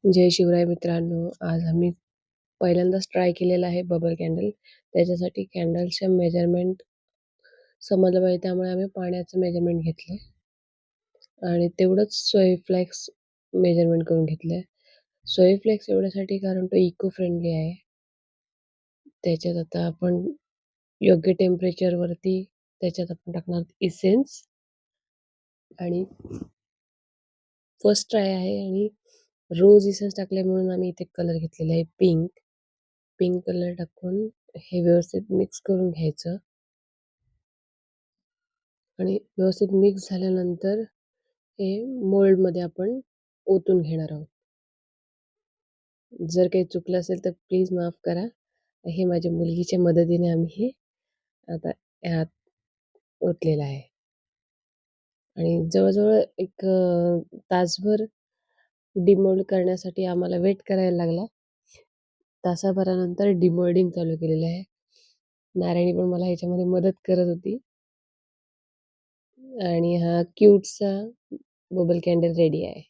जय शिवराय मित्रांनो, आज आम्ही पहिल्यांदाच ट्राय केलेला आहे बबल कॅन्डल. त्याच्यासाठी कॅन्डल्सचे मेजरमेंट समजलं पाहिजे त्यामुळे आम्ही पाण्याचं मेजरमेंट घेतलं आणि तेवढंच सोय फ्लेक्स मेजरमेंट करून घेतलं. सोय फ्लेक्स एवढ्यासाठी कारण तो इको फ्रेंडली आहे. त्याच्यात आता आपण योग्य टेम्परेचरवरती त्याच्यात आपण टाकणार इसेन्स आणि फर्स्ट ट्राय आहे आणि रोज इसेन्स टाकले म्हणून आम्ही इथे कलर घेतलेला आहे पिंक. पिंक कलर टाकून हे व्यवस्थित मिक्स करून घ्यायचं आणि व्यवस्थित मिक्स झाल्यानंतर हे मोल्डमध्ये आपण ओतून घेणार आहोत. जर काही चुकलं असेल तर प्लीज माफ करा. हे माझ्या मुलगीच्या मदतीने आम्ही हे आता ह्यात ओतलेलं आहे आणि जवळ-जवळ एक तासभर डिमोल्ड करण्यासाठी आम्हाला वेट करायला लागला. तासाभरानंतर डिमोल्डिंग चालू केलेलं आहे. नारायणी पण मला ह्याच्यामध्ये मदत करत होती आणि हा क्यूटचा बबल कॅन्डल रेडी आहे.